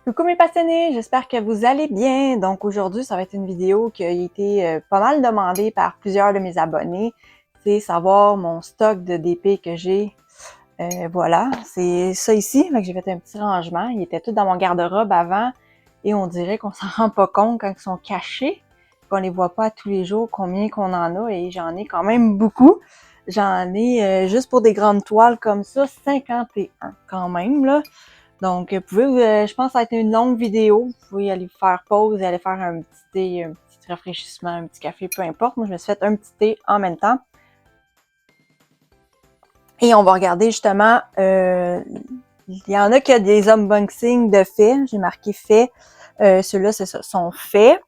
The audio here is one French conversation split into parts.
Coucou mes passionnés, j'espère que vous allez bien. Donc aujourd'hui, ça va être une vidéo qui a été pas mal demandée par plusieurs de mes abonnés. C'est savoir mon stock de DP que j'ai. Voilà, c'est ça ici. J'ai fait un petit rangement. Ils étaient tous dans mon garde-robe avant et on dirait qu'on s'en rend pas compte quand ils sont cachés, qu'on les voit pas tous les jours, combien qu'on en a, et j'en ai quand même beaucoup. J'en ai, juste pour des grandes toiles comme ça, 51 quand même, là. Donc, vous pouvez, je pense que ça a été une longue vidéo. Vous pouvez aller faire pause et aller faire un petit thé, un petit rafraîchissement, un petit café, peu importe. Moi, je me suis fait un petit thé en même temps. Et on va regarder justement, il y en a qui a des unboxings de faits. J'ai marqué faits. Ceux-là, c'est ça, sont faits.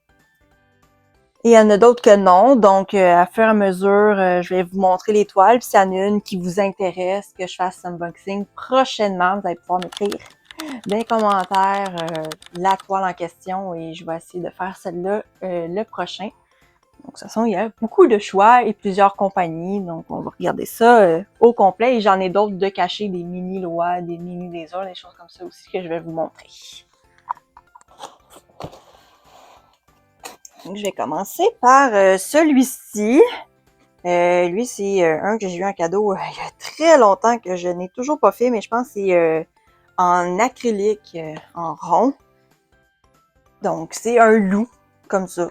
Et il y en a d'autres que non. Donc, à fur et à mesure, je vais vous montrer les toiles. Puis s'il y en a une qui vous intéresse, que je fasse unboxing prochainement, vous allez pouvoir m'écrire dans les commentaires la toile en question et je vais essayer de faire celle-là le prochain. Donc, de toute façon, il y a beaucoup de choix et plusieurs compagnies. Donc, on va regarder ça au complet. Et j'en ai d'autres de cachés, des mini Loa, des mini Laser, des choses comme ça aussi que je vais vous montrer. Donc, je vais commencer par celui-ci. Lui, c'est un que j'ai eu en cadeau il y a très longtemps que je n'ai toujours pas fait, mais je pense que c'est en acrylique, en rond. Donc, c'est un loup, comme ça.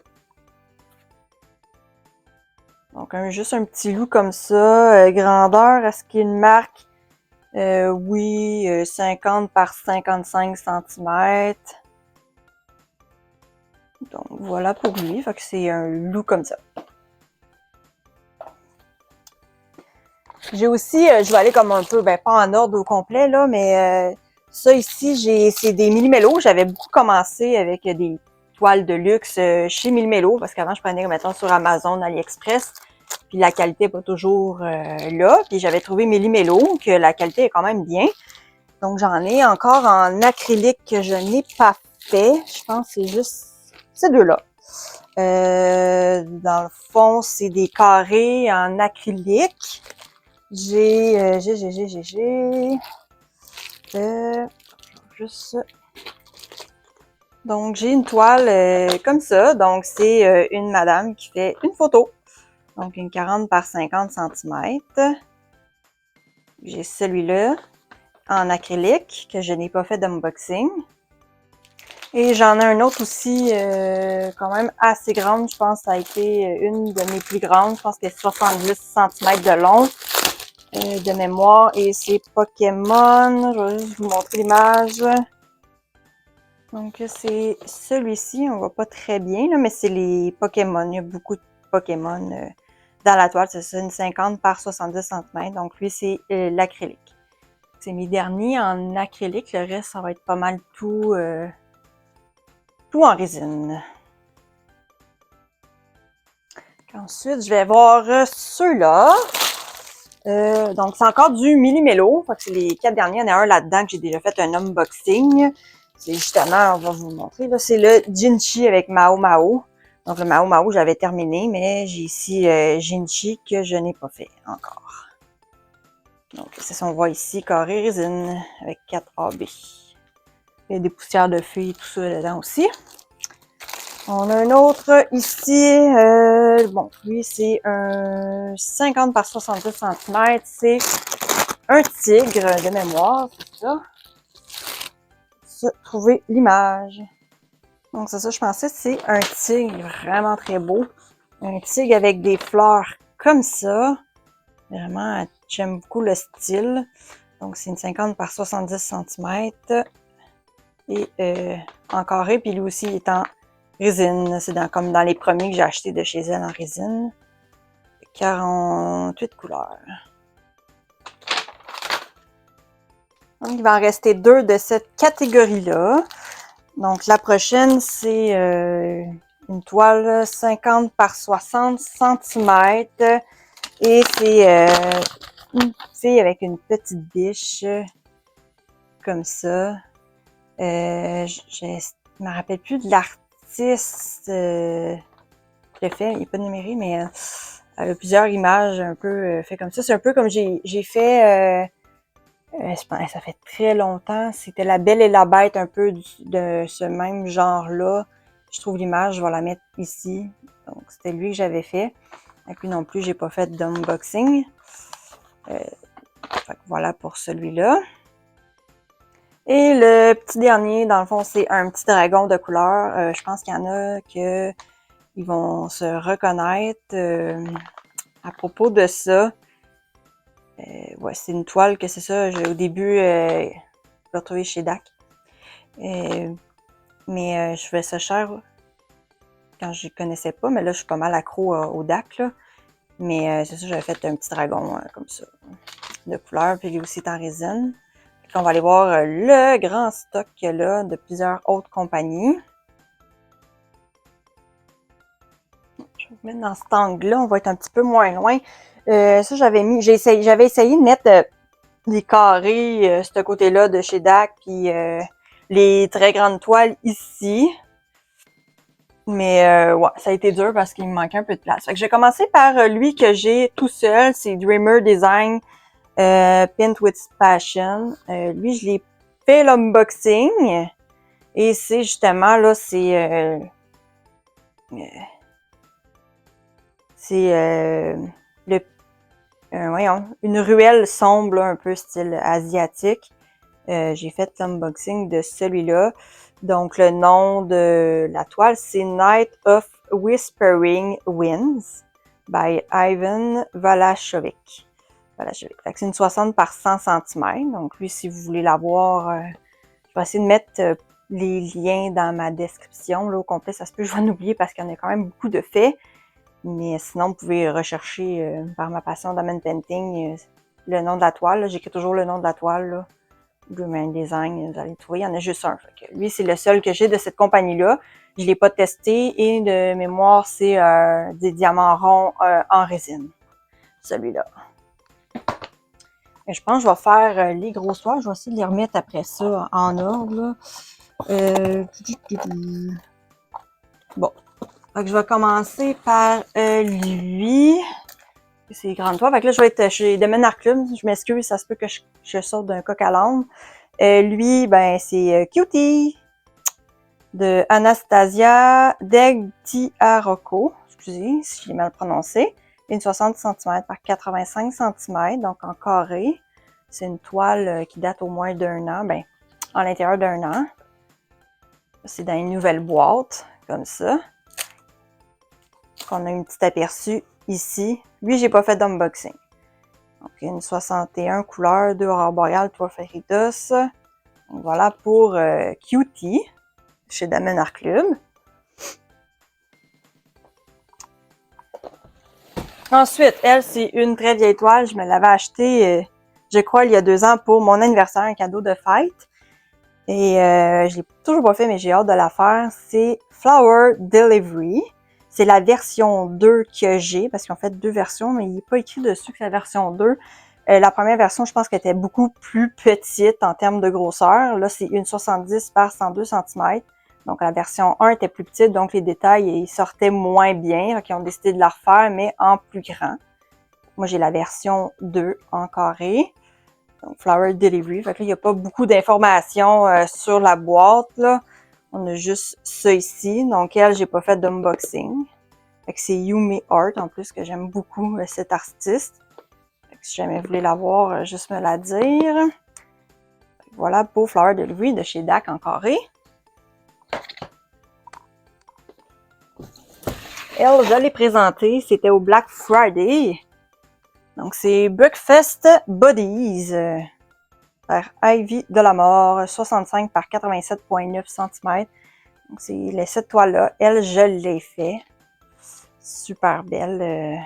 Donc, juste un petit loup comme ça. Grandeur, est-ce qu'il y a une marque? Oui, 50 par 55 cm. Donc, voilà pour lui. Fait que c'est un loup comme ça. J'ai aussi, je vais aller comme un peu, pas en ordre au complet, là, mais ça ici, c'est des Millimélo. J'avais beaucoup commencé avec des toiles de luxe chez Millimélo, parce qu'avant, je prenais, mettons, sur Amazon, AliExpress, puis la qualité n'est pas toujours là. Puis j'avais trouvé Millimélo, que la qualité est quand même bien. Donc, j'en ai encore en acrylique que je n'ai pas fait. Je pense que c'est juste ces deux-là. Dans le fond, c'est des carrés en acrylique. Juste. Donc, j'ai une toile comme ça. Donc, c'est une madame qui fait une photo. Donc, une 40 par 50 cm. J'ai celui-là en acrylique que je n'ai pas fait d'unboxing. Et j'en ai un autre aussi quand même assez grande. Je pense que ça a été une de mes plus grandes. Je pense que c'est 70 cm de long de mémoire. Et c'est Pokémon. Je vais juste vous montrer l'image. Donc c'est celui-ci. On voit pas très bien, là, mais c'est les Pokémon. Il y a beaucoup de Pokémon dans la toile. C'est ça, une 50 par 70 cm. Donc lui, c'est l'acrylique. C'est mes derniers en acrylique. Le reste, ça va être pas mal tout en résine. Ensuite, je vais voir ceux-là. Donc, c'est encore du Millimélo. C'est les 4 derniers. Il y en a un là-dedans que j'ai déjà fait un unboxing. C'est justement, on va vous montrer. C'est le Jinchi avec Mao Mao. Donc, le Mao Mao, j'avais terminé, mais j'ai ici Jinchi que je n'ai pas fait encore. Donc, c'est ça, on voit ici carré résine avec 4 AB. Il y a des poussières de feuilles et tout ça dedans aussi. On a un autre ici, bon, lui c'est un 50 par 70 cm, c'est un tigre de mémoire, c'est ça. Trouver l'image. Donc c'est ça, je pensais c'est un tigre vraiment très beau. Un tigre avec des fleurs comme ça. Vraiment, j'aime beaucoup le style. Donc c'est une 50 par 70 cm. Et en carré, puis lui aussi il est en résine, c'est comme dans les premiers que j'ai acheté de chez elle en résine. 48 couleurs. Donc, il va en rester 2 de cette catégorie-là. Donc, la prochaine, c'est une toile 50 par 60 cm. Et c'est une fille avec une petite biche comme ça. Je me rappelle plus de l'artiste le fait, il n'est pas numéré, mais elle a plusieurs images un peu fait comme ça. C'est un peu comme j'ai fait Ça fait très longtemps. C'était La Belle et la Bête, un peu de ce même genre-là. Je trouve l'image, je vais la mettre ici. Donc, c'était lui que j'avais fait. Et puis non plus, j'ai pas fait d'unboxing. Voilà pour celui-là. Et le petit dernier, dans le fond, c'est un petit dragon de couleur. Je pense qu'il y en a que ils vont se reconnaître à propos de ça. Ouais, c'est une toile que c'est ça. Au début, je l'ai retrouvé chez DAC. Mais je faisais ça cher quand je ne connaissais pas. Mais là, je suis pas mal accro au DAC. Là. Mais c'est ça, j'avais fait un petit dragon comme ça, de couleur. Puis lui aussi est en résine. Puis on va aller voir le grand stock qu'il y a là de plusieurs autres compagnies. Je vais vous mettre dans cet angle-là. On va être un petit peu moins loin. Ça, j'avais essayé de mettre les carrés, ce côté-là de chez DAC, puis les très grandes toiles ici. Mais ouais, ça a été dur parce qu'il me manquait un peu de place. Fait que j'ai commencé par lui que j'ai tout seul, c'est Dreamer Design Paint with Passion. Lui, je l'ai fait l'unboxing. Et c'est justement, là, c'est voyons, une ruelle sombre, là, un peu style asiatique. J'ai fait l'unboxing de celui-là. Donc, le nom de la toile, c'est Night of Whispering Winds by Ivan Valachovic. C'est une 60 par 100 cm. Donc, lui, si vous voulez l'avoir, je vais essayer de mettre les liens dans ma description. Là, au complet, ça se peut, je vais en oublier parce qu'il y en a quand même beaucoup de faits. Mais sinon, vous pouvez rechercher par ma passion domaine painting le nom de la toile. J'écris toujours le nom de la toile. Là. Dreamer Design, vous allez trouver, il y en a juste un. Fait que lui, c'est le seul que j'ai de cette compagnie-là. Je ne l'ai pas testé et de mémoire, c'est des diamants ronds en résine. Celui-là. Et je pense que je vais faire les grosses toiles. Je vais essayer de les remettre après ça en ordre. Bon. Fait que je vais commencer par lui. C'est les grandes toiles. Fait que là, je vais être chez Domaine Art Club. Je m'excuse, ça se peut que je sorte d'un coq à l'âne. Lui, ben, c'est Cutie de Anastasia Degtiarocco. Excusez si je l'ai mal prononcé. Une 60 cm par 85 cm, donc en carré. C'est une toile qui date au moins d'un an, ben, en l'intérieur d'un an. C'est dans une nouvelle boîte, comme ça. On a une petite aperçu ici. Lui, j'ai pas fait d'unboxing. Donc, une 61 couleurs, 2 aurores boréales, 3 ferritos. Donc, voilà pour Cutie, chez Domaine Art Club. Ensuite, elle, c'est une très vieille toile. Je me l'avais achetée, je crois, il y a 2 ans pour mon anniversaire, un cadeau de fête. Et je l'ai toujours pas fait, mais j'ai hâte de la faire. C'est Flower Delivery. C'est la version 2 que j'ai, parce qu'ils ont fait 2 versions, mais il n'est pas écrit dessus que la version 2. La première version, je pense qu'elle était beaucoup plus petite en termes de grosseur. Là, c'est une 70 par 102 cm. Donc, la version 1 était plus petite, donc les détails, ils sortaient moins bien. Donc, ils ont décidé de la refaire, mais en plus grand. Moi, j'ai la version 2 en carré. Donc, Flower Delivery. Fait que là, il n'y a pas beaucoup d'informations sur la boîte, là. On a juste ça ici. Donc, elle, j'ai pas fait d'unboxing. Fait que c'est Yumi Art, en plus, que j'aime beaucoup, cet artiste. Fait que si jamais vous voulez la voir, juste me la dire. Voilà pour Flower Delivery de chez DAC en carré. Elle, je l'ai présentée, c'était au Black Friday. Donc, c'est Breakfast Bodies par Ivy de la Mort, 65 par 87,9 cm. Donc, c'est cette toile-là. Elle, je l'ai fait. Super belle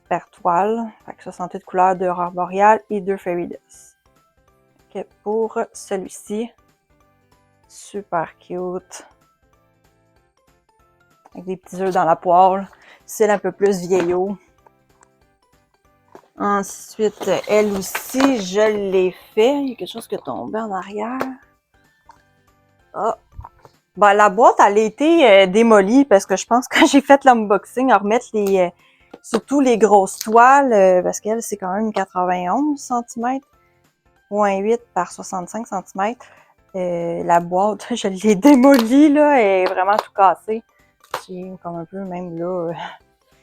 super toile. Fait que 68 couleurs, 2 aurores boréales et 2 fairy dust. Pour celui-ci, super cute. Avec des petits œufs dans la poêle. C'est un peu plus vieillot. Ensuite, elle aussi, je l'ai fait. Il y a quelque chose qui est tombé en arrière. Ah! Ben, la boîte, elle a été démolie parce que je pense que quand j'ai fait l'unboxing, à remettre surtout les grosses toiles, parce qu'elle, c'est quand même 91 cm. 45.8 par 65 cm. La boîte, je l'ai démolie, là, elle est vraiment tout cassée. J'ai comme un peu même là.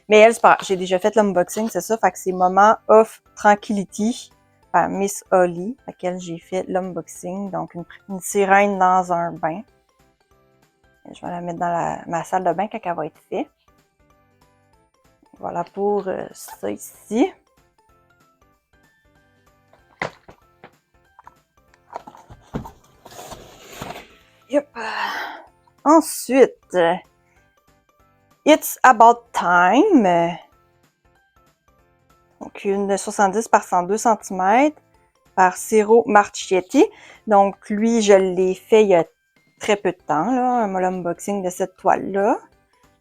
Mais elle, c'est pas grave. J'ai déjà fait l'unboxing, c'est ça. Fait que c'est Moment of Tranquility par Miss Holly, à laquelle j'ai fait l'unboxing. Donc, une sirène dans un bain. Je vais la mettre dans ma salle de bain quand elle va être faite. Voilà pour ça ici. Yep. Ensuite, It's About Time. Donc, une 70 par 102 cm par Ciro Marchetti. Donc, lui, je l'ai fait il y a très peu de temps, là, l'unboxing de cette toile-là.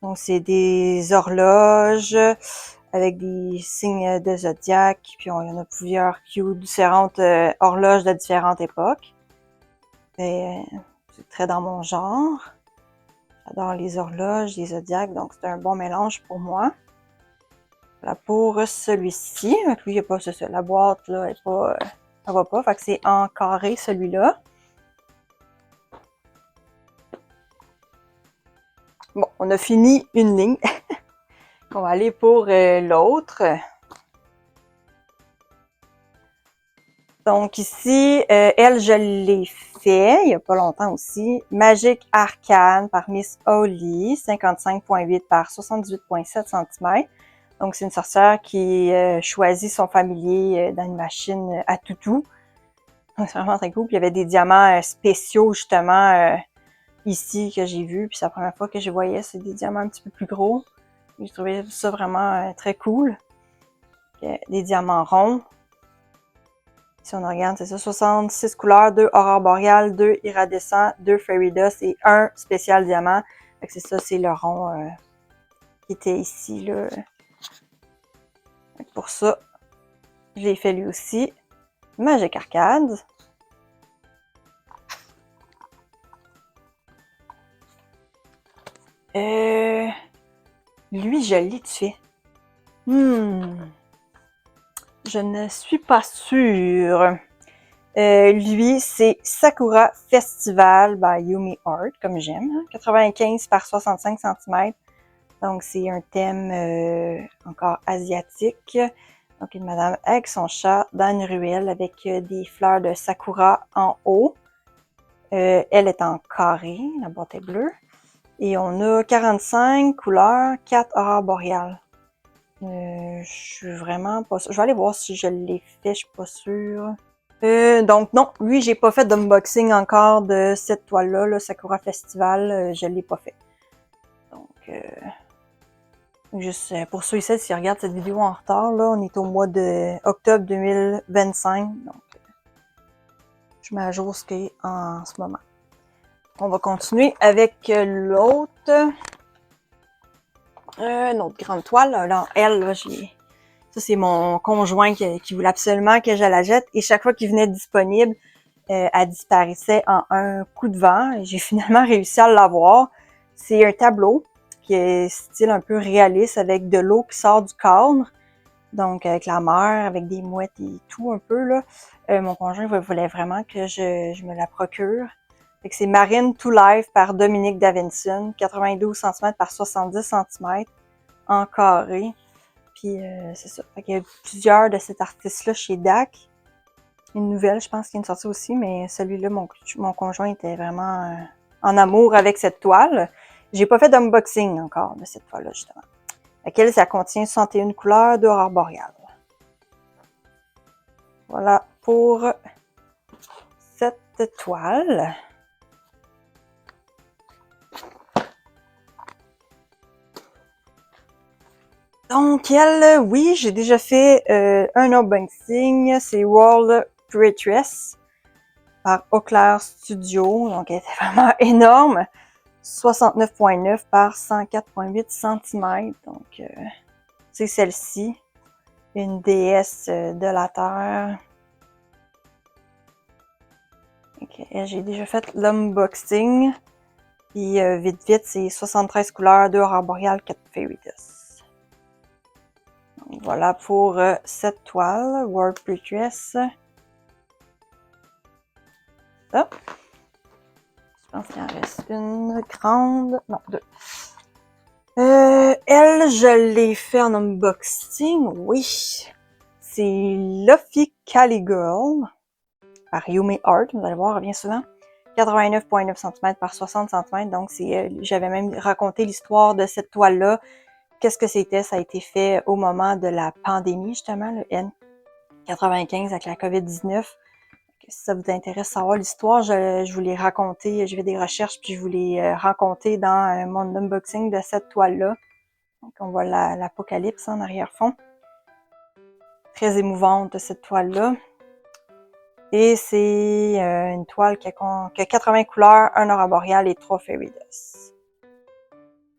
Donc, c'est des horloges avec des signes de zodiaque. Puis, il y en a plusieurs différentes horloges de différentes époques. C'est très dans mon genre. J'adore les horloges, les zodiaques, donc c'est un bon mélange pour moi. Voilà pour celui-ci. Lui, il n'y a pas ça. La boîte, là, elle va pas. Fait que c'est en carré, celui-là. Bon, on a fini une ligne. On va aller pour l'autre. Donc ici, elle, je l'ai fait il n'y a pas longtemps aussi. Magic Arcane par Miss Holly, 55.8 par 78.7 cm. Donc c'est une sorcière qui choisit son familier dans une machine à toutou. C'est vraiment très cool. Puis il y avait des diamants spéciaux justement ici que j'ai vu. Puis c'est la première fois que je voyais, c'est des diamants un petit peu plus gros. J'ai trouvé ça vraiment très cool. Des diamants ronds. Si on regarde, c'est ça, 66 couleurs, 2 aurores boréales, 2 iridescents, 2 fairy dust et 1 spécial diamant. Fait que c'est ça, c'est le rond qui était ici, là. Pour ça, je l'ai fait lui aussi. Magic Arcade. Lui, je l'ai tué. Je ne suis pas sûre. Lui, c'est Sakura Festival by Yumi Art, comme j'aime. 95 par 65 cm. Donc, c'est un thème encore asiatique. Donc, une madame avec son chat dans une ruelle avec des fleurs de sakura en haut. Elle est en carré, la boîte est bleue. Et on a 45 couleurs, 4 aurores boréales. Je suis vraiment pas sûre. Je vais aller voir si je l'ai fait, je suis pas sûre. Donc non, lui, j'ai pas fait d'unboxing encore de cette toile-là, le Sakura Festival, je l'ai pas fait. Donc, juste pour ceux et celles qui regardent cette vidéo en retard, là, on est au mois de octobre 2025, donc je mets à jour ce qu'il y a en ce moment. On va continuer avec l'autre. Une autre grande toile. Alors, elle, là, ça, c'est mon conjoint qui voulait absolument que je la jette. Et chaque fois qu'il venait disponible, elle disparaissait en un coup de vent. J'ai finalement réussi à l'avoir. C'est un tableau qui est style un peu réaliste avec de l'eau qui sort du cadre. Donc, avec la mer, avec des mouettes et tout un peu, là. Mon conjoint voulait vraiment que je me la procure. Fait que c'est Marine to Life par Dominique Davidson, 92 cm par 70 cm en carré. Puis c'est ça. Fait qu'il y a plusieurs de cet artiste-là chez DAC. Une nouvelle, je pense, qui est sortie aussi, mais celui-là, mon conjoint était vraiment en amour avec cette toile. J'ai pas fait d'unboxing encore de cette toile-là, justement. Laquelle, ça contient 61 couleurs d'aurore boréale. Voilà pour cette toile. Donc, elle, oui, j'ai déjà fait un unboxing. C'est World Prettiest par Eau Claire Studio. Donc, elle était vraiment énorme. 69.9 par 104.8 cm. Donc, c'est celle-ci. Une déesse de la Terre. Okay, j'ai déjà fait l'unboxing. Puis, vite, c'est 73 couleurs, 2 aurores boréales, 4 fairy dust. Donc, voilà pour cette toile, World Prettiest. ça. Je pense qu'il en reste une grande. Non, deux. Elle, je l'ai fait en unboxing, oui. C'est Luffy Cali Girl par Yumi Art, vous allez voir, elle revient souvent. 89,9 cm par 60 cm, donc j'avais même raconté l'histoire de cette toile-là. Qu'est-ce que c'était? Ça a été fait au moment de la pandémie, justement, le N95 avec la COVID-19. Si ça vous intéresse de savoir l'histoire, je vous l'ai raconté, j'ai fait des recherches, puis je vous l'ai raconté dans mon unboxing de cette toile-là. Donc, on voit l'apocalypse en arrière-fond. Très émouvante, cette toile-là. Et c'est une toile qui a 80 couleurs, un aurore boréale et 3 fairy dust.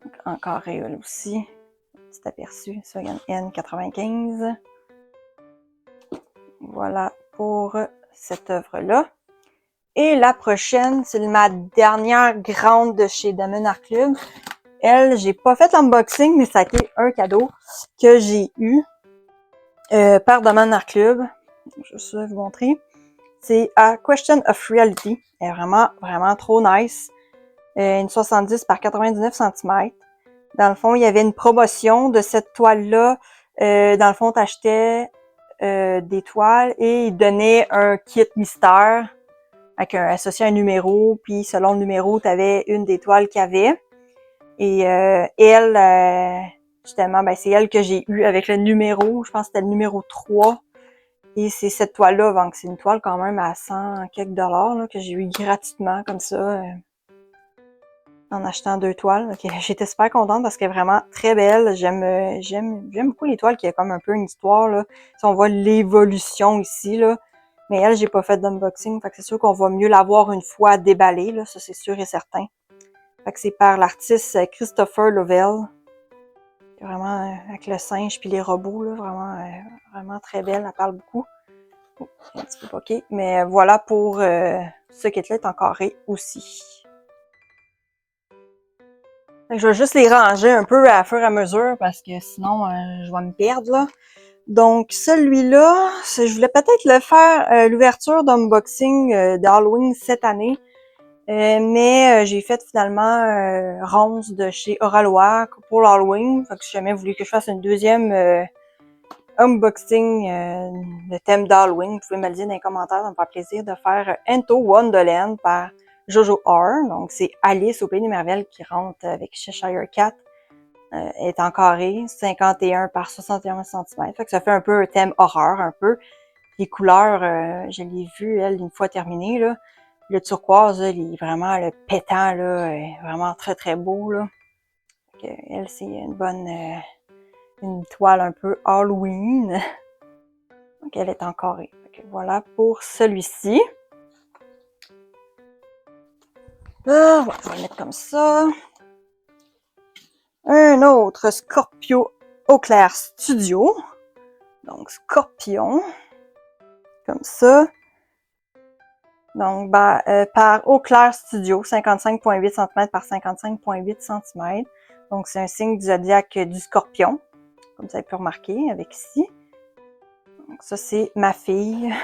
Donc, encore réel aussi. Petit aperçu, ça, il y a une N95. Voilà pour cette œuvre-là. Et la prochaine, c'est ma dernière grande de chez Diamond Art Club. Elle, j'ai pas fait l'unboxing, mais ça a été un cadeau que j'ai eu par Diamond Art Club. Je vais vous montrer. C'est A Question of Reality. Elle est vraiment, vraiment trop nice. Une 70 par 99 cm. Dans le fond, il y avait une promotion de cette toile-là. Dans le fond, tu achetais des toiles et ils donnaient un kit mystère avec associé à un numéro. Puis selon le numéro, tu avais une des toiles qu'il y avait. Et elle, justement, ben, c'est elle que j'ai eue avec le numéro. Je pense que c'était le numéro 3. Et c'est cette toile-là, donc c'est une toile quand même à 100 quelques dollars là, que j'ai eu gratuitement comme ça en achetant 2 toiles. Okay. J'étais super contente parce qu'elle est vraiment très belle. J'aime beaucoup les toiles qui ont comme un peu une histoire. Là. Si on voit l'évolution ici, là. Mais elle, j'ai pas fait d'unboxing. Fait que c'est sûr qu'on va mieux la voir une fois déballée, là. Ça, c'est sûr et certain. Fait que c'est par l'artiste Christopher Lovell. Vraiment avec le singe puis les robots, là, vraiment très belle, elle parle beaucoup. Oh, un petit peu poqué, mais voilà pour ce kit-là est en carré aussi. Je vais juste les ranger un peu à fur et à mesure parce que sinon je vais me perdre là. Donc celui-là, je voulais peut-être le faire l'ouverture d'unboxing d'Halloween cette année. Mais j'ai fait finalement Ronce de chez Oralois pour l'Halloween. Fait que si jamais vous voulez que je fasse une deuxième unboxing de thème d'Halloween, vous pouvez me le dire dans les commentaires, ça me fait plaisir de faire Ento Wonderland par Jojo R. Donc c'est Alice au Pays des Merveilles qui rentre avec Cheshire Cat. Elle est en carré, 51 par 61 cm. Fait que ça fait un peu un thème horreur, un peu. Les couleurs, je l'ai vu, elle, une fois terminée, là. Le turquoise, là, il est vraiment le pétant, là, vraiment très très beau, là. Donc, elle, c'est une bonne, une toile un peu Halloween. Donc, elle est en carré. Donc, voilà pour celui-ci. Là, ouais, je vais le mettre comme ça. Un autre Scorpio Eau Claire Studio. Donc, Scorpion. Comme ça. Donc, par Eau Claire Studio, 55,8 cm par 55,8 cm. Donc, c'est un signe du zodiaque du Scorpion, comme vous avez pu remarquer avec ici. Donc, ça, c'est ma fille.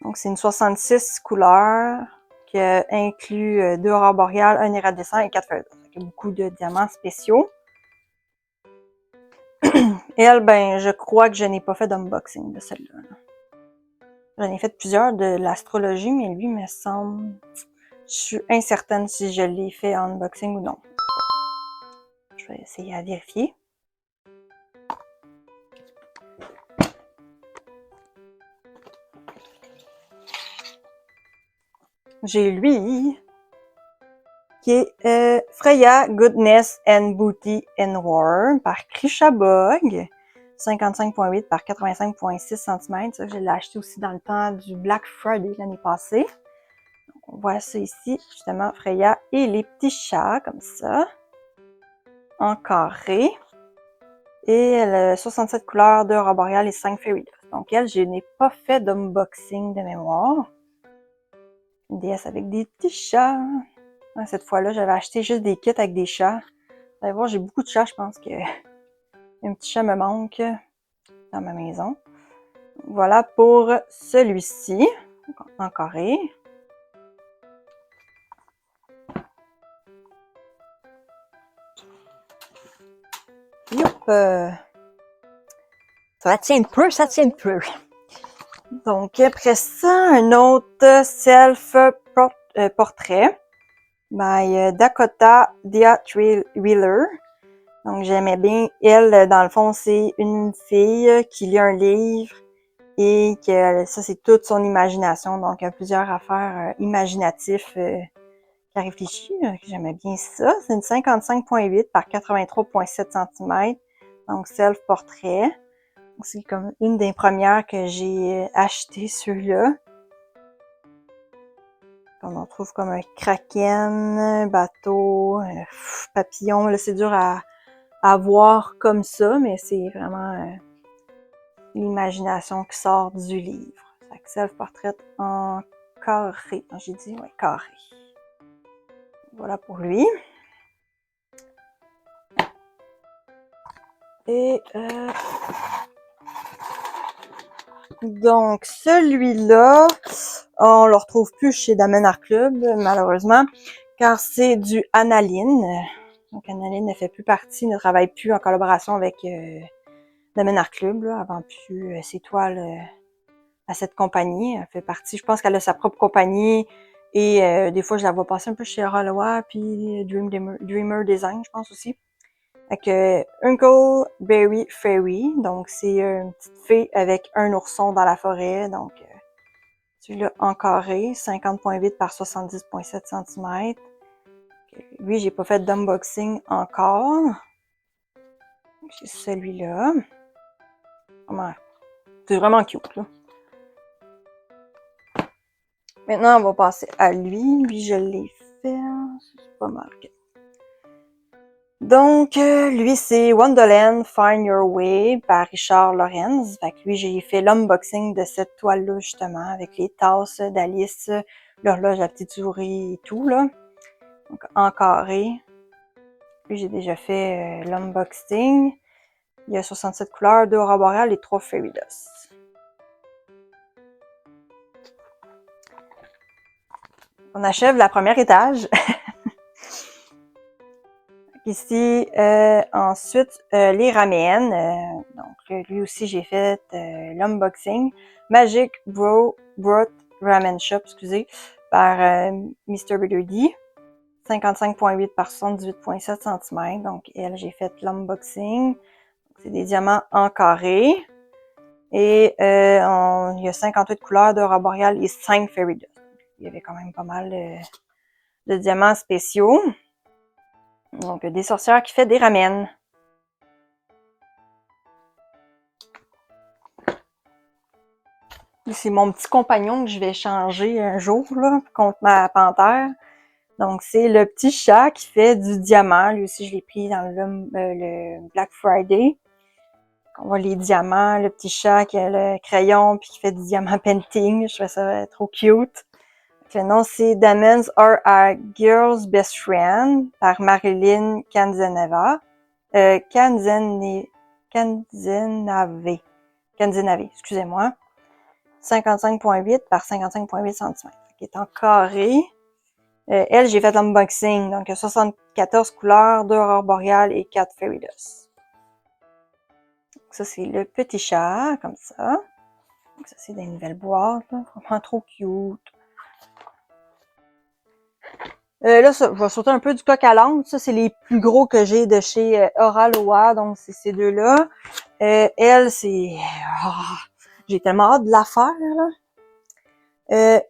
Donc, c'est une 66 couleurs qui inclut 2 aurores boréales, un iridescent et 4 feuilles. Donc, il y a beaucoup de diamants spéciaux. Elle, ben, je crois que je n'ai pas fait d'unboxing de celle-là. J'en ai fait plusieurs de l'astrologie, mais lui, me semble... Je suis incertaine si je l'ai fait en unboxing ou non. Je vais essayer à vérifier. J'ai lui, qui est Freya Goodness and Beauty and War par Krisha Bog. 55,8 par 85,6 cm. Ça, je l'ai acheté aussi dans le temps du Black Friday l'année passée. Donc, on voit ça ici, justement, Freya et les petits chats, comme ça. En carré. Et elle a 67 couleurs, 2 aurores boréales et 5 fairy dust. Donc elle, je n'ai pas fait d'unboxing de mémoire. Une déesse avec des petits chats. Cette fois-là, j'avais acheté juste des kits avec des chats. Vous allez voir, j'ai beaucoup de chats, je pense que un petit chat me manque dans ma maison. Voilà pour celui-ci, en carré. Youp! Ça tient peu, ça tient peu. Donc, après ça, un autre self-portrait by Dakota Wheeler. Donc, j'aimais bien. Elle, dans le fond, c'est une fille qui lit un livre et que ça, c'est toute son imagination. Donc, il y a plusieurs affaires imaginatives qu'elle réfléchit. J'aimais bien ça. C'est une 55.8 par 83.7 cm. Donc, self-portrait. C'est comme une des premières que j'ai acheté, ceux-là. On en trouve comme un kraken, bateau, papillon. Là, c'est dur à voir comme ça, mais c'est vraiment l'imagination qui sort du livre. Fait que self-portrait en carré. J'ai dit, ouais, carré. Voilà pour lui. Et donc, celui-là, on le retrouve plus chez Damen Art Club, malheureusement, car c'est du analine. Donc, analine ne fait plus partie, ne travaille plus en collaboration avec Damen Art Club, là, elle vend plus ses toiles à cette compagnie. Elle fait partie, je pense qu'elle a sa propre compagnie, et des fois, je la vois passer un peu chez Rollois, puis Dreamer Design, je pense aussi. Avec Huckleberry Fairy, donc c'est une petite fée avec un ourson dans la forêt, donc celui-là en carré, 50.8 par 70.7 cm. Lui, j'ai pas fait d'unboxing encore. J'ai celui-là. C'est vraiment cute, là. Maintenant, on va passer à lui. Lui, je l'ai fait. C'est pas mal. Donc, lui, c'est Wonderland Find Your Way par Richard Lorenz. Fait que lui, j'ai fait l'unboxing de cette toile-là, justement, avec les tasses d'Alice, l'horloge, la petite souris et tout, là. Donc, en carré. Lui, j'ai déjà fait l'unboxing. Il y a 67 couleurs, 2 aurores boréales et 3 fairy dust. On achève la première étage. Ici, ensuite, les ramen. Donc, lui aussi, j'ai fait l'unboxing. Magic Broth Ramen Shop, excusez, par Mr. Birdie. 55.8 par 78.7 cm. Donc, elle, j'ai fait l'unboxing. C'est des diamants en carré. Et il y a 58 couleurs d'aurore boréale et 5 fairy dust. Il y avait quand même pas mal de diamants spéciaux. Donc, des sorcières qui fait des ramen. C'est mon petit compagnon que je vais changer un jour là, contre ma panthère. Donc, c'est le petit chat qui fait du diamant. Lui aussi, je l'ai pris dans le Black Friday. On voit les diamants, le petit chat qui a le crayon puis qui fait du diamant painting. Je trouve ça trop cute. Le nom, c'est Diamonds Are a Girl's Best Friend par Marilyn Canzenave, excusez-moi. 55.8 par 55.8 cm. Qui est en carré. Elle, j'ai fait l'unboxing. Donc, il y a 74 couleurs, 2 aurores boréales et 4 fairy dust. Ça, c'est le petit chat, comme ça. Donc, ça, c'est des nouvelles boîtes. Là. Vraiment trop cute. Là, ça, je vais sauter un peu du coq à l'âne. Ça, c'est les plus gros que j'ai de chez Oraloa. Donc, c'est ces deux-là. Elle, c'est... Oh, j'ai tellement hâte de la faire, là.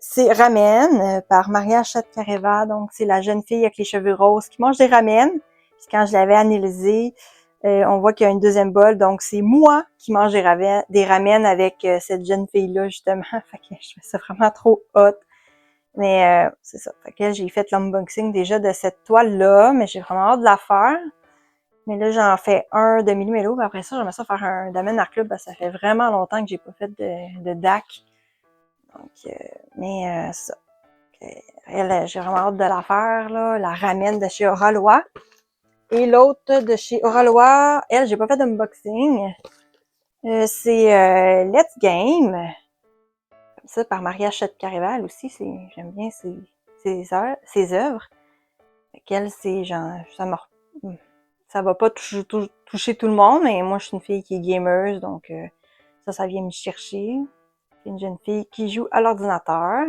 C'est ramen par Maria Chatkareva. Donc, c'est la jeune fille avec les cheveux roses qui mange des ramen. Puis quand je l'avais analysé, on voit qu'il y a une deuxième bol. Donc, c'est moi qui mange des ramen avec cette jeune fille-là, justement. Fait que je trouve ça vraiment trop hot. Mais c'est ça. Fait que j'ai fait l'unboxing déjà de cette toile-là, mais j'ai vraiment hâte de la faire. Mais là, j'en fais un de Millimélo. Après ça, j'aimerais ça faire un Damen Art Club. Ça fait vraiment longtemps que j'ai pas fait de DAC. Donc, c'est ça. Elle, j'ai vraiment hâte de la faire, là. La ramène de chez Oraloa. Et l'autre de chez Oraloa, elle, j'ai pas fait d'unboxing. C'est Let's Game. Comme ça, par Maria Chatkareva aussi. J'aime bien ses œuvres. Elle, c'est genre, ça va pas toucher tout le monde, mais moi, je suis une fille qui est gameuse, donc ça vient me chercher. C'est une jeune fille qui joue à l'ordinateur.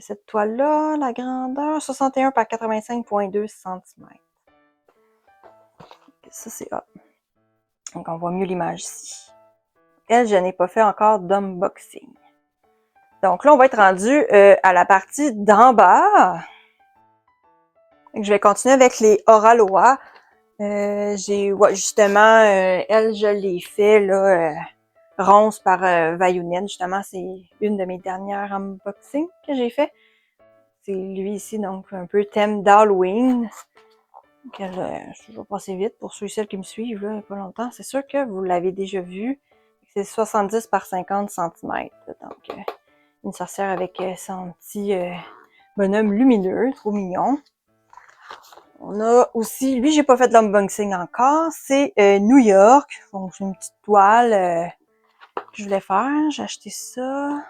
Cette toile-là, la grandeur, 61 par 85,2 cm. Ça, c'est A. Donc, on voit mieux l'image ici. Elle, je n'ai pas fait encore d'unboxing. Donc là, on va être rendu à la partie d'en bas. Je vais continuer avec les Oraloa. Justement, elle, je l'ai fait, là, ronce par Vayunen. Justement, c'est une de mes dernières unboxings que j'ai fait. C'est lui ici, donc un peu thème d'Halloween. Je vais passer vite pour ceux et celles qui me suivent, là, il n'y a pas longtemps. C'est sûr que vous l'avez déjà vu. C'est 70 par 50 cm. Donc, une sorcière avec son petit bonhomme lumineux, trop mignon. On a aussi, lui, j'ai pas fait de l'unboxing encore, c'est New York. Donc, j'ai une petite toile que je voulais faire. J'ai acheté ça.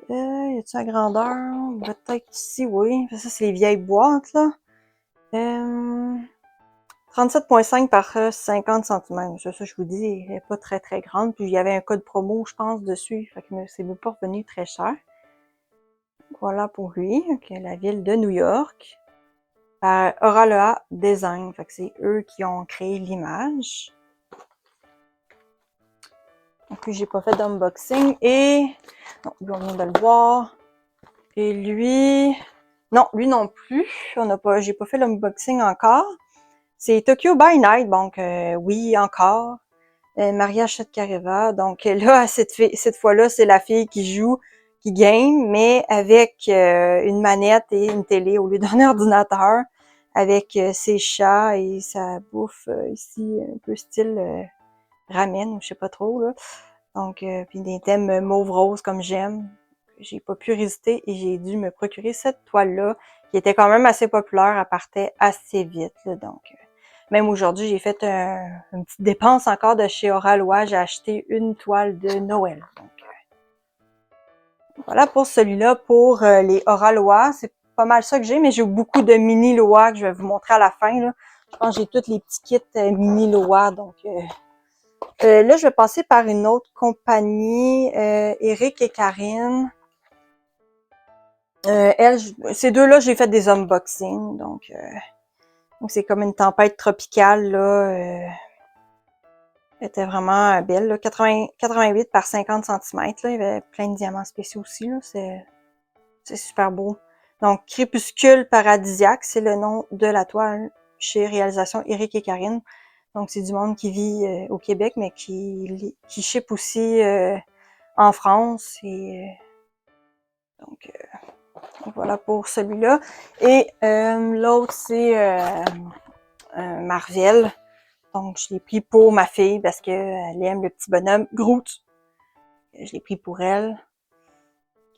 Y a-t-il la grandeur? Peut-être ici, oui. Ça, c'est les vieilles boîtes, là. 37,5 par 50 cm. Ça, je vous dis, elle n'est pas très, très grande. Puis, il y avait un code promo, je pense, dessus. Fait que c'est même pas revenu très cher. Voilà pour lui. Okay, la ville de New York. Par Oraloa Design. Fait que c'est eux qui ont créé l'image. Donc, lui, j'ai pas fait d'unboxing. Et, non, lui, on vient de le voir. Et lui, non, lui non plus. J'ai pas fait l'unboxing encore. C'est Tokyo by Night. Donc, oui, encore. Maria Chatkareva. Donc, là, cette fois-là, c'est la fille qui joue, qui game, mais avec une manette et une télé au lieu d'un ordinateur. Avec ses chats et sa bouffe ici, un peu style ramen, je sais pas trop, là. Donc, puis des thèmes mauve-rose comme j'aime. J'ai pas pu résister et j'ai dû me procurer cette toile-là, qui était quand même assez populaire, elle partait assez vite, là. Donc, même aujourd'hui, j'ai fait une petite dépense encore de chez Oraloa, j'ai acheté une toile de Noël. Donc, voilà pour celui-là, pour les Oraloa. C'est pas mal ça que j'ai, mais j'ai beaucoup de mini Loa que je vais vous montrer à la fin, là. Je pense que j'ai tous les petits kits mini Loa, donc là, je vais passer par une autre compagnie, Eric et Karine. Ces deux-là, j'ai fait des unboxings, donc c'est comme une tempête tropicale, là. Elle était vraiment belle, là. 88 par 50 cm, là. Il y avait plein de diamants spéciaux aussi, là. C'est super beau. Donc, Crépuscule paradisiaque, c'est le nom de la toile chez Réalisation Eric et Karine. Donc, c'est du monde qui vit au Québec, mais qui ship aussi en France. Et donc, voilà pour celui-là. Et l'autre, c'est Marvel. Donc, je l'ai pris pour ma fille parce qu'elle aime le petit bonhomme Groot. Je l'ai pris pour elle.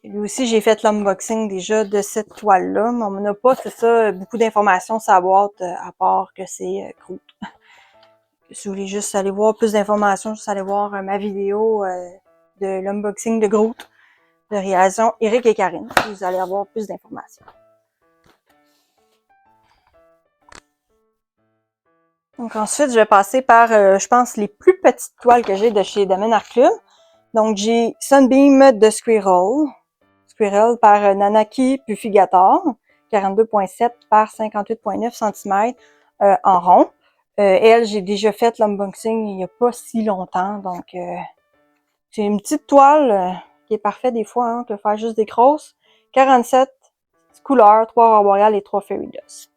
Lui aussi, j'ai fait l'unboxing déjà de cette toile-là, mais on n'a pas, c'est ça, beaucoup d'informations sur la boîte, à part que c'est Groot. Si vous voulez juste aller voir plus d'informations, juste aller voir ma vidéo de l'unboxing de Groot, de réalisation Eric et Karine. Vous allez avoir plus d'informations. Donc ensuite, je vais passer par, je pense, les plus petites toiles que j'ai de chez Domaine Art Club. Donc j'ai Sunbeam de Squirrel par Nanaki Puffigator, 42,7 par 58,9 cm en rond. Elle, j'ai déjà fait l'unboxing il n'y a pas si longtemps, donc c'est une petite toile qui est parfaite des fois, hein, que faire juste des grosses. 47 couleurs, 3 aurores boréales et 3 fairy dust.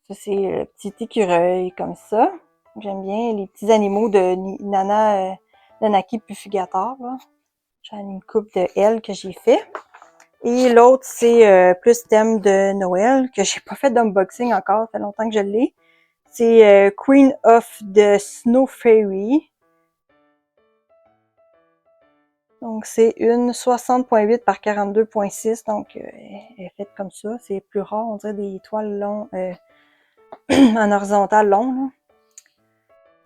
Ça, c'est le petit écureuil comme ça. J'aime bien les petits animaux de Nanaki Puffigator. J'en ai une coupe de elle que j'ai fait. Et l'autre, c'est plus thème de Noël, que j'ai pas fait d'unboxing encore, ça fait longtemps que je l'ai. C'est Queen of the Snow Fairy. Donc, c'est une 60,8 par 42,6. Donc, elle est faite comme ça. C'est plus rare, on dirait des toiles longues, en horizontal long, là.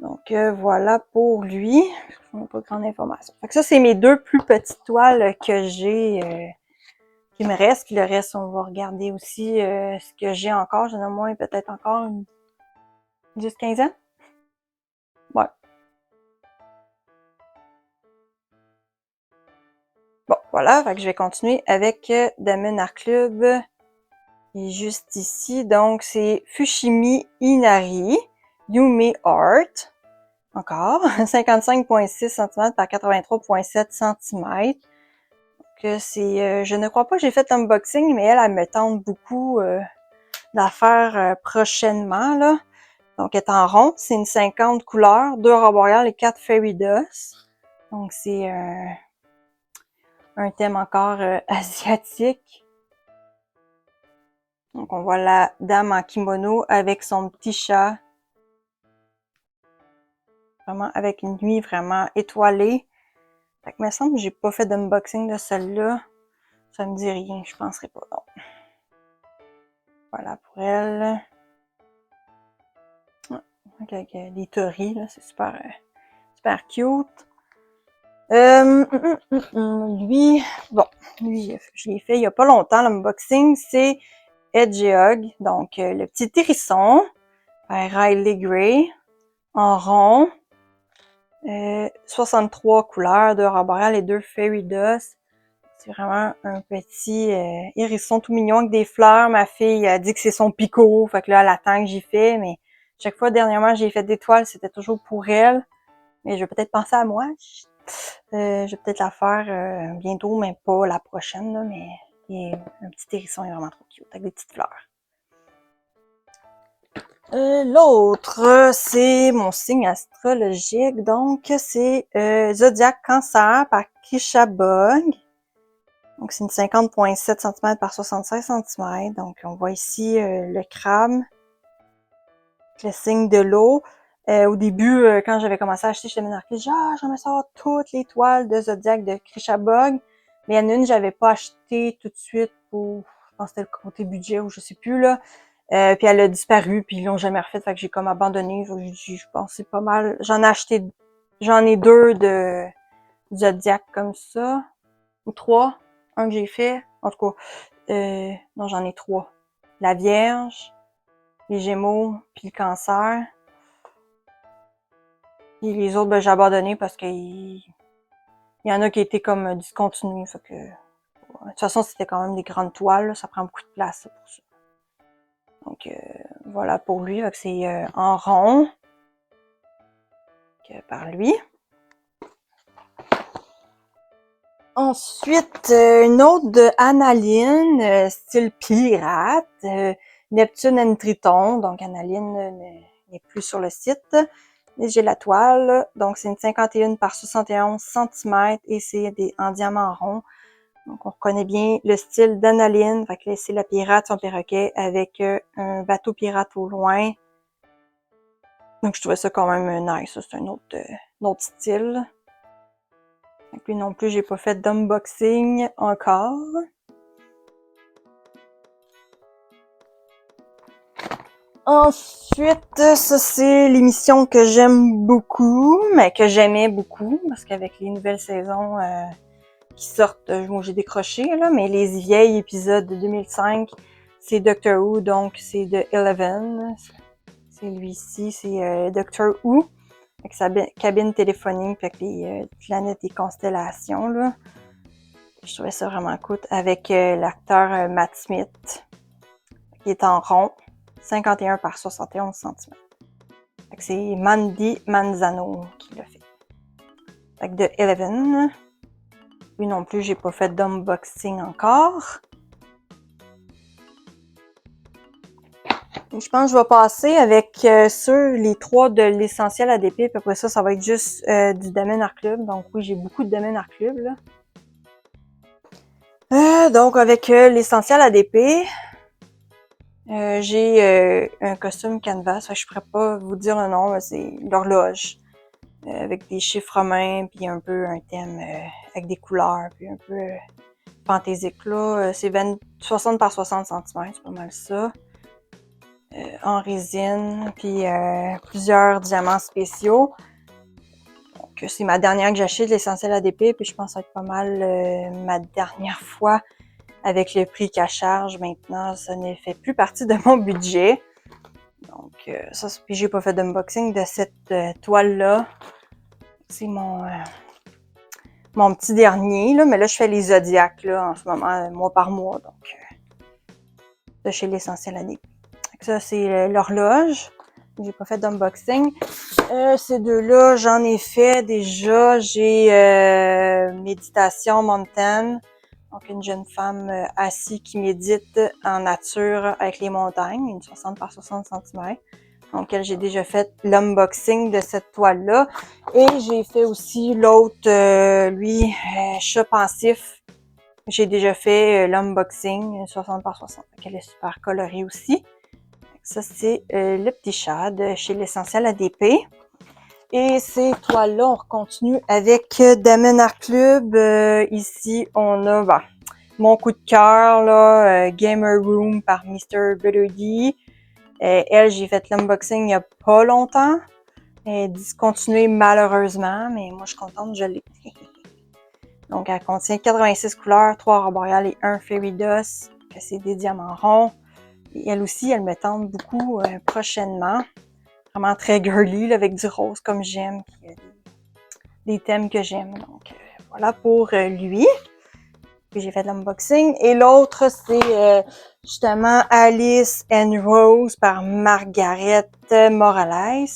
Donc, voilà pour lui. On n'a pas de grande information. Fait que ça, c'est mes deux plus petites toiles que j'ai qui me reste. Puis le reste, on va regarder aussi ce que j'ai encore. J'en ai au moins peut-être encore 10, 15 ans? Ouais. Bon, voilà, fait que je vais continuer avec Diamond Art Club. Il est juste ici, donc c'est Fushimi Inari, Yume Art. Encore, 55,6 cm par 83,7 cm. Que c'est, je ne crois pas que j'ai fait l'unboxing, mais elle me tente beaucoup d'affaires prochainement, là. Donc, elle est en rond, c'est une 50 couleurs, 2 aurores boréales et 4 fairy dust. Donc, c'est un thème encore asiatique. Donc, on voit la dame en kimono avec son petit chat. Vraiment avec une nuit vraiment étoilée. Fait que, il me semble que j'ai pas fait d'unboxing de celle-là. Ça me dit rien, je penserais pas, non. Voilà pour elle. Avec des tories, là, c'est super, super cute. Lui, bon, lui, je l'ai fait il y a pas longtemps, l'unboxing, c'est Hedgehog, donc le petit hérisson, par Riley Gray, en rond, 63 couleurs, 2 aurores boréales et 2 fairy dust. C'est vraiment un petit hérisson tout mignon avec des fleurs. Ma fille a dit que c'est son picot, fait que là, elle attend que j'y fais, mais chaque fois, dernièrement, j'ai fait des toiles, c'était toujours pour elle. Mais je vais peut-être penser à moi. Je vais peut-être la faire bientôt, mais pas la prochaine, là, mais un petit hérisson est vraiment trop cute, avec des petites fleurs. L'autre, c'est mon signe astrologique, donc c'est Zodiac Cancer par Krisha Bog. Donc c'est une 50,7 cm par 65 cm. Donc on voit ici le crabe, le signe de l'eau. Au début, quand j'avais commencé à acheter chez Diamond Art Club, j'ai dit « Ah, j'aimerais savoir toutes les toiles de Zodiac de Krisha Bog ». Mais il y en a une que j'avais pas acheté tout de suite pour, je pense que c'était le côté budget ou je sais plus, là. Puis elle a disparu, puis ils l'ont jamais refait, fait que j'ai comme abandonné. Je pense que c'est pas mal. J'en ai 2 de Zodiac comme ça, ou 3. Un que j'ai fait, en tout cas, non, j'en ai 3. La Vierge, les Gémeaux, puis le Cancer. Et les autres, ben, j'ai abandonné parce qu'il y en a qui étaient comme discontinués, fait que, de toute façon, c'était quand même des grandes toiles, là, ça prend beaucoup de place là, pour ça. Donc, voilà pour lui, c'est en rond, par lui. Ensuite, une autre de Analine, style pirate, Neptune and Triton. Donc, Analine n'est plus sur le site. Et j'ai la toile. Donc, c'est une 51 par 71 cm et c'est en diamant rond. Donc, on reconnaît bien le style d'Analine. Fait que c'est la pirate, son perroquet, avec un bateau pirate au loin. Donc, je trouvais ça quand même nice. C'est un autre style. Donc, lui non plus, j'ai pas fait d'unboxing encore. Ensuite, ça c'est l'émission que j'aime beaucoup, mais que j'aimais beaucoup, parce qu'avec les nouvelles saisons qui sortent, moi j'ai décroché, là, mais les vieilles épisodes de 2005, c'est Doctor Who, donc c'est de Eleven. C'est lui-ci, c'est Doctor Who, avec sa cabine téléphonique, avec les planètes et constellations, là. Je trouvais ça vraiment cool, avec l'acteur Matt Smith, qui est en rond, 51 par 71 cm. C'est Mandy Manzano qui l'a fait. Avec de Eleven. Lui non plus, j'ai pas fait d'unboxing encore. Et je pense que je vais passer avec les 3 de l'essentiel ADP. Puis après ça, ça va être juste du Diamond Art Club. Donc oui, j'ai beaucoup de Diamond Art Club, là. Donc avec l'essentiel ADP, j'ai un costume canvas. Je pourrais pas vous dire le nom, c'est l'horloge. Avec des chiffres romains, puis un peu un thème avec des couleurs, puis un peu fantaisique, là. C'est 60 par 60 cm, c'est pas mal ça. En résine, puis plusieurs diamants spéciaux. Donc, c'est ma dernière que j'achète, l'essentiel ADP, puis je pense que ça va être pas mal ma dernière fois avec le prix qu'elle charge maintenant. Ça ne fait plus partie de mon budget. Donc, ça, puis j'ai pas fait d'unboxing de cette toile-là. C'est mon petit dernier, là. Mais là, je fais les zodiacs, là, en ce moment, mois par mois. Donc, de chez l'Essentiel AD. Ça, c'est l'horloge. J'ai pas fait d'unboxing. Ces deux-là, j'en ai fait déjà. J'ai Méditation Mountain. Donc, une jeune femme assise qui médite en nature avec les montagnes, une 60 par 60 cm. Donc, j'ai déjà fait l'unboxing de cette toile-là. Et j'ai fait aussi l'autre, lui, chat pensif. J'ai déjà fait l'unboxing 60 par 60. Donc, elle est super colorée aussi. Ça, c'est le petit chat de chez l'Essentiel ADP. Et ces toiles-là, on continue avec Damon Art Club. Ici, on a mon coup de cœur, là, Gamer Room par Mr. Butterdy. Elle, j'ai fait l'unboxing il n'y a pas longtemps. Elle est discontinuée malheureusement, mais moi, je suis contente, je l'ai. Donc, elle contient 86 couleurs, 3 aurores boréales et 1 fairy dust. C'est des diamants ronds. Et elle aussi, elle me tente beaucoup prochainement. Vraiment très girly, là, avec du rose comme j'aime. Puis des thèmes que j'aime. Donc, voilà pour lui. Puis j'ai fait l'unboxing. Et l'autre, c'est justement Alice and Rose par Margaret Morales.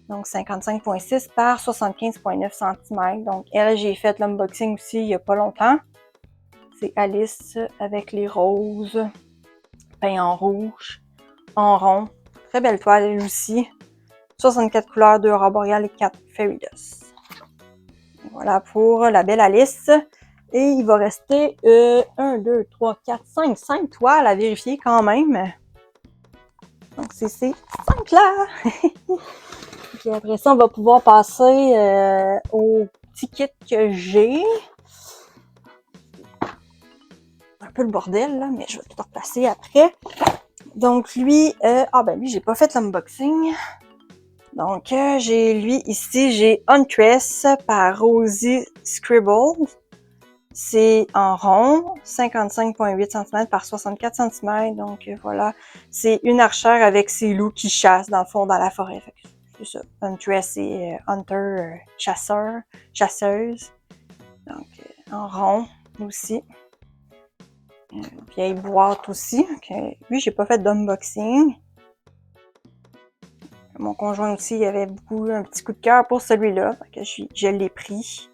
Donc, 55,6 par 75,9 cm. Donc, elle, j'ai fait l'unboxing aussi il n'y a pas longtemps. C'est Alice avec les roses, peint en rouge, en rond. Très belle toile, elle aussi. 64 couleurs, 2 aurores boréales et 4 fairy dust. Voilà pour la belle Alice. Et il va rester 1, 2, 3, 4, 5 toiles à vérifier quand même. Donc, c'est ces 5-là. Puis après ça, on va pouvoir passer au petit kit que j'ai. Un peu le bordel, là, mais je vais tout replacer après. Donc, lui, lui, j'ai pas fait l'unboxing. Donc, lui, ici, j'ai Huntress par Rosie Scribble. C'est en rond, 55,8 cm par 64 cm. Donc, voilà. C'est une archère avec ses loups qui chassent, dans le fond, dans la forêt. C'est ça. Huntress, c'est hunter, chasseur, chasseuse. Donc, en rond aussi. Une vieille boîte aussi. Okay. Lui, j'ai pas fait d'unboxing. Mon conjoint aussi, il avait un petit coup de cœur pour celui-là. Je l'ai pris.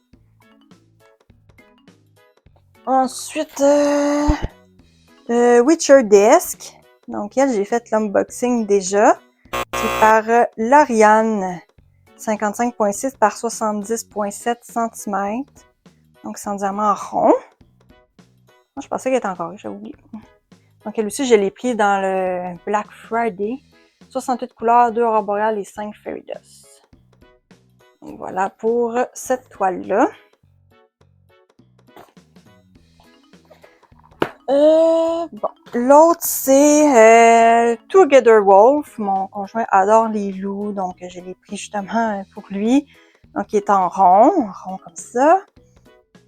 Ensuite, Witcher Desk. Donc, elle, j'ai fait l'unboxing déjà. C'est par Lauriane. 55,6 par 70,7 cm. Donc, c'est en diamant rond. Moi, je pensais qu'elle était encore, j'ai oublié. Donc, elle aussi, je l'ai pris dans le Black Friday. 68 couleurs, 2 aurores boréales et 5 fairy dust. Donc, voilà pour cette toile-là. L'autre, c'est Together Wolf. Mon conjoint adore les loups, donc je l'ai pris justement pour lui. Donc, il est en rond comme ça.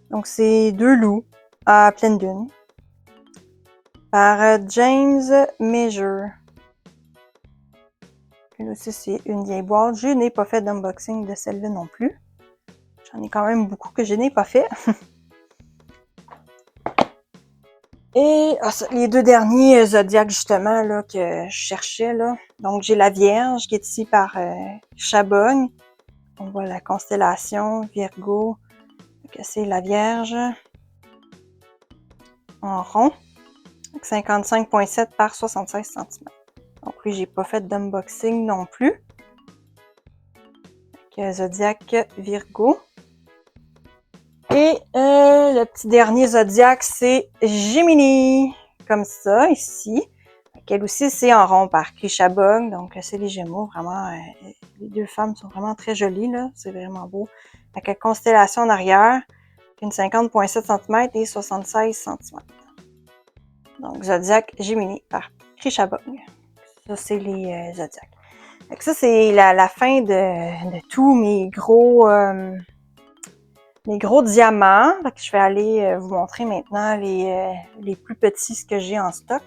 Donc, c'est 2 loups à pleine lune. Par James Major. Puis là aussi, c'est une vieille boîte. Je n'ai pas fait d'unboxing de celle-là non plus. J'en ai quand même beaucoup que je n'ai pas fait. Et les deux derniers zodiacs, justement, là, que je cherchais, là. Donc, j'ai la Vierge, qui est ici par Chabogne. On voit la constellation Virgo. Donc, c'est la Vierge. En rond. 55,7 par 76 cm. Donc, lui, j'ai pas fait d'unboxing non plus. Donc, zodiac Virgo. Et le petit dernier zodiaque, c'est Gemini, comme ça, ici. Elle aussi, c'est en rond par Krishabog, donc c'est les Gémeaux, vraiment, les deux femmes sont vraiment très jolies, là, c'est vraiment beau. Avec une constellation en arrière, une 50,7 cm et 76 cm. Donc, zodiaque Gemini par Krishabog. Ça, c'est les zodiaques. Donc ça, c'est la fin de tous mes gros diamants. Donc, je vais aller vous montrer maintenant les plus petits, ce que j'ai en stock.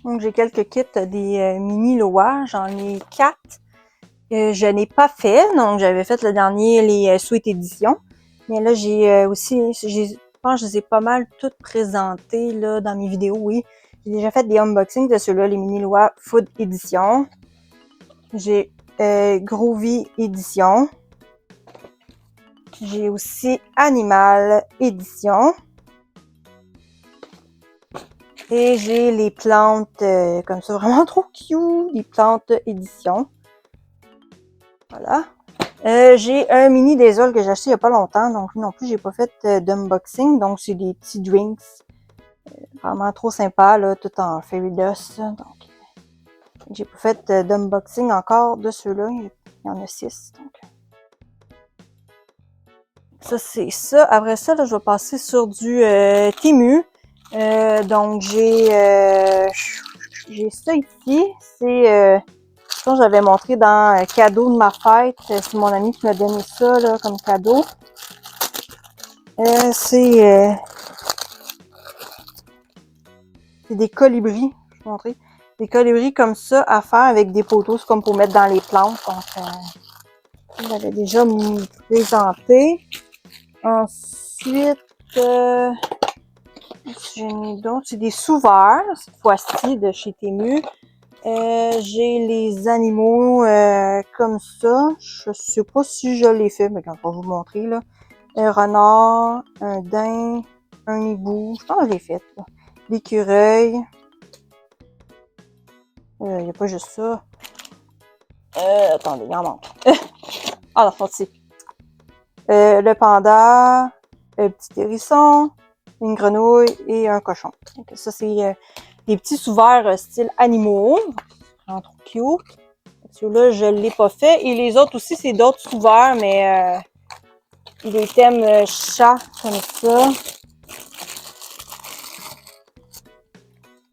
Donc, j'ai quelques kits des mini Loa. J'en ai 4. Je n'ai pas fait. Donc, j'avais fait le dernier, les Sweet Edition. Mais là, j'ai aussi, je pense que je les ai pas mal toutes présentées là, dans mes vidéos, oui. J'ai déjà fait des unboxings de ceux-là, les mini Loa Food Edition. J'ai Groovy Edition. J'ai aussi Animal Edition. Et j'ai les plantes comme ça, vraiment trop cute, les plantes édition. Voilà. J'ai un mini Diesel que j'ai acheté il n'y a pas longtemps, donc non plus j'ai pas fait d'unboxing. Donc c'est des petits drinks. Vraiment trop sympa, là, tout en fairy dust. Donc j'ai pas fait d'unboxing encore de ceux-là. Il y en a 6. Donc. Ça, c'est ça. Après ça, là, je vais passer sur du Temu. Donc j'ai ça ici. C'est je pense que j'avais montré dans cadeau de ma fête. C'est mon ami qui m'a donné ça là, comme cadeau. C'est des colibris. Je vais vous montrer. Des colibris comme ça à faire avec des poteaux. C'est comme pour mettre dans les plantes. Donc, j'avais déjà présenté. Ensuite, j'en ai d'autres. C'est des sous-verts, cette fois-ci, de chez Temu. J'ai les animaux comme ça. Je sais pas si je l'ai fait, mais quand je vais vous montrer, là. Un renard, un daim, un hibou. Je pense que je l'ai fait, là. L'écureuil. Il n'y a pas juste ça. Attendez, il en manque. Ah, la sortie. Le panda, un petit hérisson, une grenouille et un cochon. Donc, ça, c'est des petits sous-verts style animaux. Vraiment trop cute. Celui-là, je ne l'ai pas fait. Et les autres aussi, c'est d'autres sous-verts, mais des thèmes chat comme ça.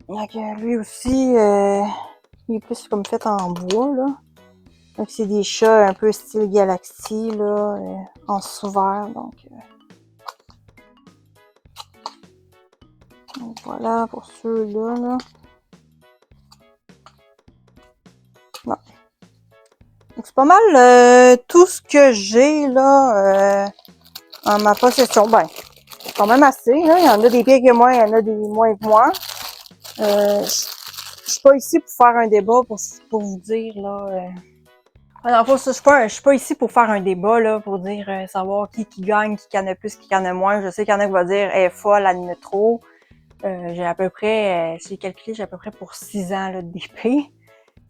Donc, lui aussi, il est plus comme fait en bois, là. Donc, c'est des chats un peu style Galaxy, là, en sous-vert, donc voilà pour ceux-là, là. Non. Donc, c'est pas mal tout ce que j'ai, là, en ma possession. Ben, c'est quand même assez, là. Il y en a des pires que moi, il y en a des moins que moi. Je suis pas ici pour faire un débat, pour vous dire, là... Alors, je suis pas ici pour faire un débat, là, pour dire, savoir qui gagne, qui en a plus, qui en a moins. Je sais qu'il y en a qui vont dire, elle est folle, elle en a trop. J'ai à peu près, si j'ai calculé, j'ai à peu près pour 6 ans, là, d'épée.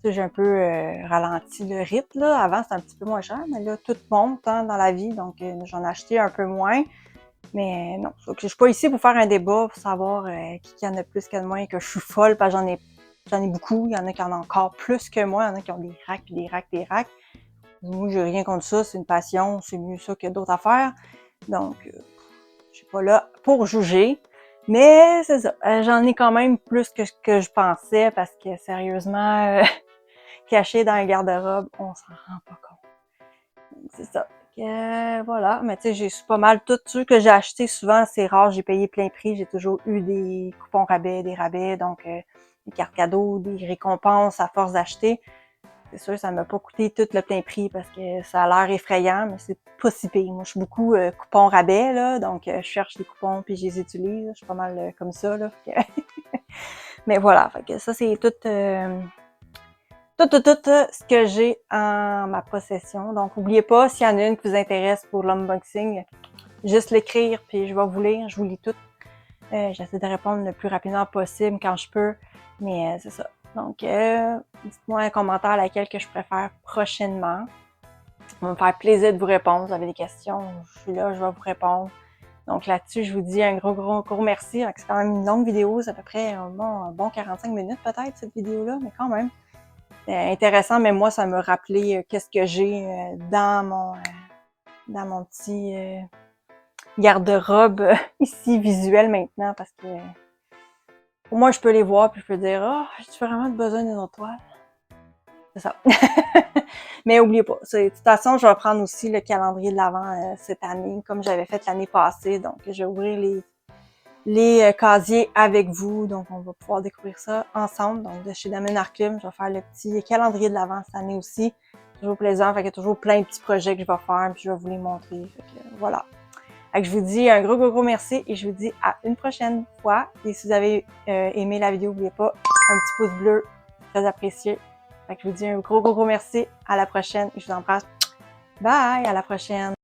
J'ai un peu ralenti le rythme, là. Avant, c'était un petit peu moins cher, mais là, tout monte, hein, dans la vie, donc j'en ai acheté un peu moins. Mais non, je suis pas ici pour faire un débat, pour savoir qui en a plus, qui en a moins, que je suis folle, parce que j'en ai beaucoup. Il y en a qui en ont encore plus que moi. Il y en a qui ont des racks, puis des racks, des racks. Moi, j'ai rien contre ça. C'est une passion. C'est mieux ça que d'autres affaires. Donc, je suis pas là pour juger. Mais c'est ça. J'en ai quand même plus que ce que je pensais parce que, sérieusement, caché dans un garde-robe, on s'en rend pas compte. C'est ça. Voilà. Mais tu sais, j'ai pas mal tout ceux que j'ai acheté. Souvent, c'est rare. J'ai payé plein prix. J'ai toujours eu des coupons rabais, des rabais. Donc, des cartes cadeaux, des récompenses à force d'acheter. C'est sûr, ça m'a pas coûté tout le plein prix parce que ça a l'air effrayant, mais c'est pas si pire. Moi, je suis beaucoup coupons rabais, là, donc je cherche des coupons puis je les utilise. Je suis pas mal comme ça, là. Mais voilà, fait que ça, c'est tout ce que j'ai en ma possession. Donc, n'oubliez pas, s'il y en a une qui vous intéresse pour l'unboxing, juste l'écrire puis je vais vous lire. Je vous lis tout. J'essaie de répondre le plus rapidement possible quand je peux, mais c'est ça. Donc, dites-moi un commentaire laquelle que je préfère prochainement. Ça va me faire plaisir de vous répondre. Vous avez des questions, je suis là, je vais vous répondre. Donc là-dessus, je vous dis un gros merci. C'est quand même une longue vidéo, c'est à peu près un bon 45 minutes peut-être, cette vidéo-là, mais quand même. C'est intéressant, mais moi, ça m'a rappelé qu'est-ce que j'ai dans mon petit garde-robe ici visuel maintenant, parce que au moins, je peux les voir puis je peux dire « Ah, oh, j'ai vraiment besoin d'une autre toile? » C'est ça. Mais oubliez pas, de toute façon, je vais prendre aussi le calendrier de l'Avent cette année, comme j'avais fait l'année passée. Donc, je vais ouvrir les casiers avec vous. Donc, on va pouvoir découvrir ça ensemble. Donc, de chez Domaine Arcum, je vais faire le petit calendrier de l'Avent cette année aussi. Toujours plaisant. Fait qu'il y a toujours plein de petits projets que je vais faire, puis je vais vous les montrer. Fait que, voilà. Fait que je vous dis un gros merci et je vous dis à une prochaine fois. Et si vous avez aimé la vidéo, n'oubliez pas un petit pouce bleu, très apprécié. Fait que je vous dis un gros merci. À la prochaine et je vous embrasse. Bye! À la prochaine!